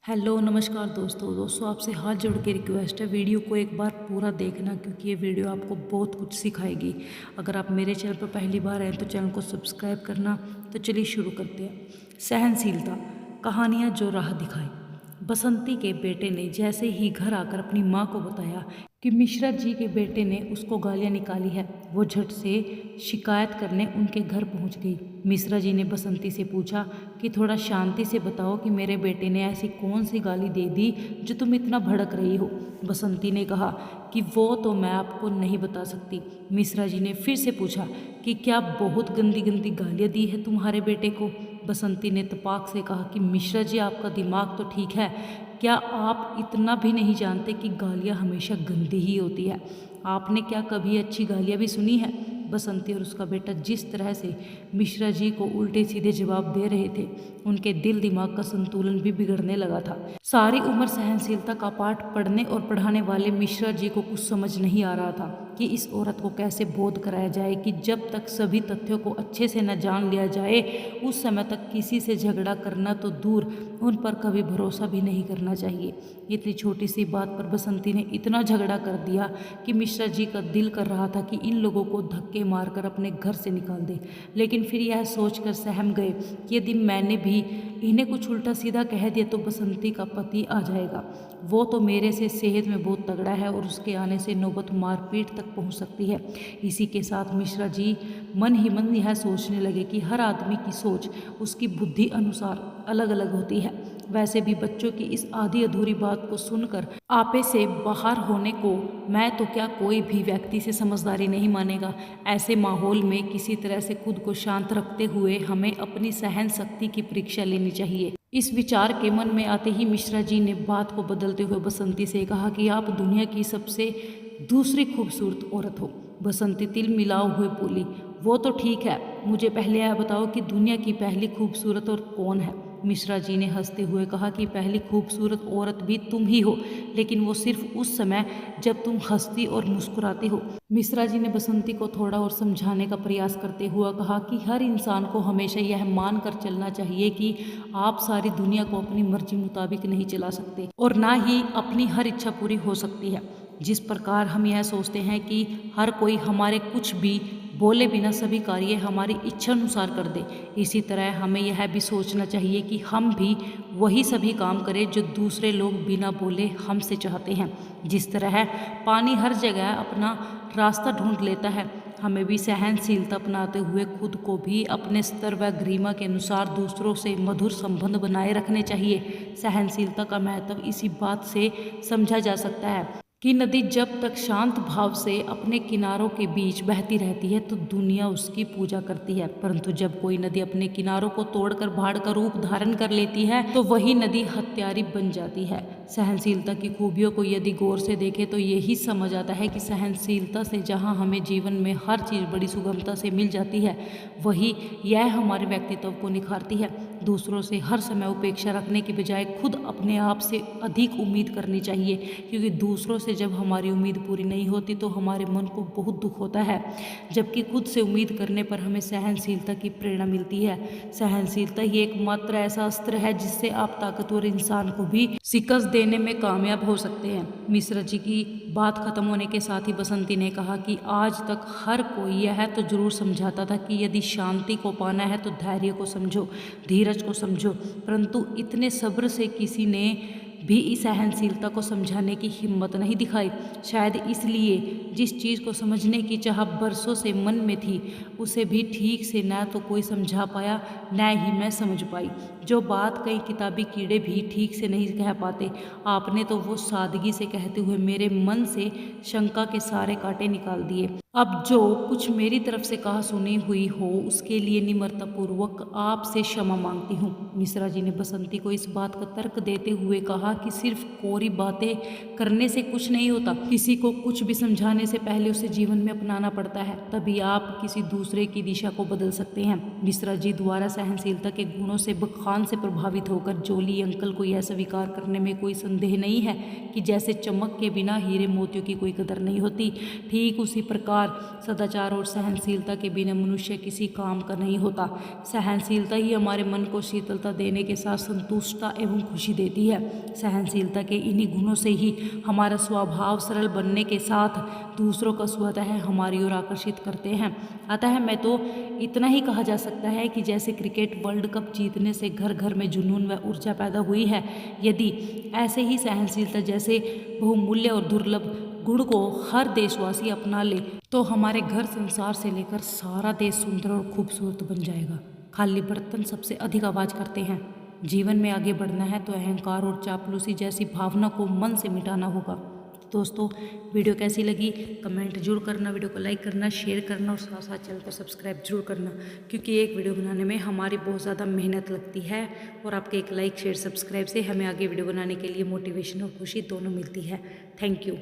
Hello नमस्कार दोस्तों आपसे हाथ जोड़ के रिक्वेस्ट है वीडियो को एक बार पूरा देखना क्योंकि ये वीडियो आपको बहुत कुछ सिखाएगी। अगर आप मेरे चैनल पर पहली बार हैं तो चैनल को सब्सक्राइब करना। तो चलिए शुरू करते हैं। सहनशीलता, कहानियाँ जो राह दिखाए। बसंती के बेटे ने जैसे ही घर आकर अपनी माँ को बताया कि मिश्रा जी के बेटे ने उसको गालियाँ निकाली है, वो झट से शिकायत करने उनके घर पहुंच गई। मिश्रा जी ने बसंती से पूछा कि थोड़ा शांति से बताओ कि मेरे बेटे ने ऐसी कौन सी गाली दे दी जो तुम इतना भड़क रही हो। बसंती ने कहा कि वो तो मैं आपको नहीं बता सकती। मिश्रा जी ने फिर से पूछा कि क्या बहुत गंदी गंदी गालियाँ दी है तुम्हारे बेटे को। बसंती ने तपाक से कहा कि मिश्रा जी आपका दिमाग तो ठीक है, क्या आप इतना भी नहीं जानते कि गालियाँ हमेशा गंदी ही होती है। आपने क्या कभी अच्छी गालियाँ भी सुनी है। बसंती और उसका बेटा जिस तरह से मिश्रा जी को उल्टे सीधे जवाब दे रहे थे, उनके दिल दिमाग का संतुलन भी बिगड़ने लगा था। सारी उम्र सहनशीलता का पाठ पढ़ने और पढ़ाने वाले मिश्रा जी को कुछ समझ नहीं आ रहा था कि इस औरत को कैसे बोध कराया जाए कि जब तक सभी तथ्यों को अच्छे से न जान लिया जाए उस समय तक किसी से झगड़ा करना तो दूर, उन पर कभी भरोसा भी नहीं करना चाहिए। इतनी छोटी सी बात पर बसंती ने इतना झगड़ा कर दिया कि मिश्रा जी का दिल कर रहा था कि इन लोगों को धक्के मारकर अपने घर से निकाल दे, लेकिन फिर यह सोचकर सहम गए कि यदि मैंने भी इन्हें कुछ उल्टा सीधा कह दिया तो बसंती का पति आ जाएगा। वो तो मेरे से सेहत में बहुत तगड़ा है और उसके आने से नौबत मारपीट तक पहुंच सकती है। इसी के साथ मिश्रा जी मन ही मन यह सोचने लगे कि हर आदमी की सोच उसकी बुद्धि अनुसार अलग अलग होती है। वैसे भी बच्चों की इस आधी अधूरी बात को सुनकर आपे से बाहर होने को मैं तो क्या कोई भी व्यक्ति से समझदारी नहीं मानेगा। ऐसे माहौल में किसी तरह से खुद को शांत रखते हुए हमें अपनी सहन शक्ति की परीक्षा लेनी चाहिए। इस विचार के मन में आते ही मिश्रा जी ने बात को बदलते हुए बसंती से कहा कि आप दुनिया की सबसे दूसरी खूबसूरत औरत हो। बसंती तिल मिलाओ हुए बोली, वो तो ठीक है, मुझे पहले यह बताओ कि दुनिया की पहली खूबसूरत औरत कौन है। मिश्रा जी ने हंसते हुए कहा कि पहली खूबसूरत औरत भी तुम ही हो, लेकिन वो सिर्फ उस समय जब तुम हंसती और मुस्कुराती हो। मिश्रा जी ने बसंती को थोड़ा और समझाने का प्रयास करते हुए कहा कि हर इंसान को हमेशा यह मान कर चलना चाहिए कि आप सारी दुनिया को अपनी मर्जी मुताबिक नहीं चला सकते और ना ही अपनी हर इच्छा पूरी हो सकती है। जिस प्रकार हम यह सोचते हैं कि हर कोई हमारे कुछ भी बोले बिना सभी कार्य हमारी इच्छा अनुसार कर दे, इसी तरह हमें यह भी सोचना चाहिए कि हम भी वही सभी काम करें जो दूसरे लोग बिना बोले हमसे चाहते हैं। जिस तरह पानी हर जगह अपना रास्ता ढूंढ लेता है, हमें भी सहनशीलता अपनाते हुए खुद को भी अपने स्तर व गरिमा के अनुसार दूसरों से मधुर संबंध बनाए रखने चाहिए। सहनशीलता का महत्व इसी बात से समझा जा सकता है कि नदी जब तक शांत भाव से अपने किनारों के बीच बहती रहती है तो दुनिया उसकी पूजा करती है, परंतु जब कोई नदी अपने किनारों को तोड़कर बाढ़ का रूप धारण कर लेती है तो वही नदी हत्यारी बन जाती है। सहनशीलता की खूबियों को यदि गौर से देखें तो यही समझ आता है कि सहनशीलता से जहाँ हमें जीवन में हर चीज़ बड़ी सुगमता से मिल जाती है, वही यह हमारे व्यक्तित्व को निखारती है। दूसरों से हर समय उपेक्षा रखने की बजाय खुद अपने आप से अधिक उम्मीद करनी चाहिए, क्योंकि दूसरों से जब हमारी उम्मीद पूरी नहीं होती तो हमारे मन को बहुत दुख होता है, जबकि खुद से उम्मीद करने पर हमें सहनशीलता की प्रेरणा मिलती है। सहनशीलता ही एकमात्र ऐसा अस्त्र है जिससे आप ताकतवर इंसान को भी शिकस्त देने में कामयाब हो सकते हैं। मिश्रा जी की बात खत्म होने के साथ ही बसंती ने कहा कि आज तक हर कोई यह तो जरूर समझाता था कि यदि शांति को पाना है तो धैर्य को समझो, धीरज को समझो, परंतु इतने सब्र से किसी ने भी इस सहनशीलता को समझाने की हिम्मत नहीं दिखाई। शायद इसलिए जिस चीज़ को समझने की चाह बरसों से मन में थी उसे भी ठीक से न तो कोई समझा पाया न ही मैं समझ पाई। जो बात कई किताबी कीड़े भी ठीक से नहीं कह पाते, आपने तो वो सादगी से कहते हुए मेरे मन से शंका के सारे कांटे निकाल दिए। अब जो कुछ मेरी तरफ से कहा सुनी हुई हो उसके लिए निम्रतापूर्वक आपसे क्षमा मांगती हूँ। मिश्रा जी ने बसंती को इस बात का तर्क देते हुए कहा कि सिर्फ कोरी बातें करने से कुछ नहीं होता, किसी को कुछ भी समझाने से पहले उसे जीवन में अपनाना पड़ता है, तभी आप किसी दूसरे की दिशा को बदल सकते हैं। मिश्रा जी द्वारा सहनशीलता के गुणों से बखान से प्रभावित होकर जोली अंकल को यह स्वीकार करने में कोई संदेह नहीं है कि जैसे चमक के बिना हीरे मोतियों की कोई कदर नहीं होती, ठीक उसी प्रकार सदाचार और सहनशीलता के बिना मनुष्य किसी काम का नहीं होता। सहनशीलता ही हमारे मन को शीतलता देने के साथ संतुष्टता एवं खुशी देती है। सहनशीलता के इन्हीं गुणों से ही हमारा स्वभाव सरल बनने के साथ दूसरों का स्वतः हमारी ओर आकर्षित करते हैं। अतः मैं तो इतना ही कहा जा सकता है कि जैसे क्रिकेट वर्ल्ड कप जीतने से घर घर में जुनून व ऊर्जा पैदा हुई है, यदि ऐसे ही सहनशीलता जैसे बहुमूल्य और दुर्लभ गुण को हर देशवासी अपना ले तो हमारे घर संसार से लेकर सारा देश सुंदर और खूबसूरत बन जाएगा। खाली बर्तन सबसे अधिक आवाज़ करते हैं। जीवन में आगे बढ़ना है तो अहंकार और चापलूसी जैसी भावना को मन से मिटाना होगा। दोस्तों, वीडियो कैसी लगी कमेंट जरूर करना, वीडियो को लाइक करना, शेयर करना और साथ साथ चैनल को सब्सक्राइब जरूर करना, क्योंकि एक वीडियो बनाने में हमारी बहुत ज़्यादा मेहनत लगती है और आपके एक लाइक शेयर सब्सक्राइब से हमें आगे वीडियो बनाने के लिए मोटिवेशन और खुशी दोनों मिलती है। Thank you.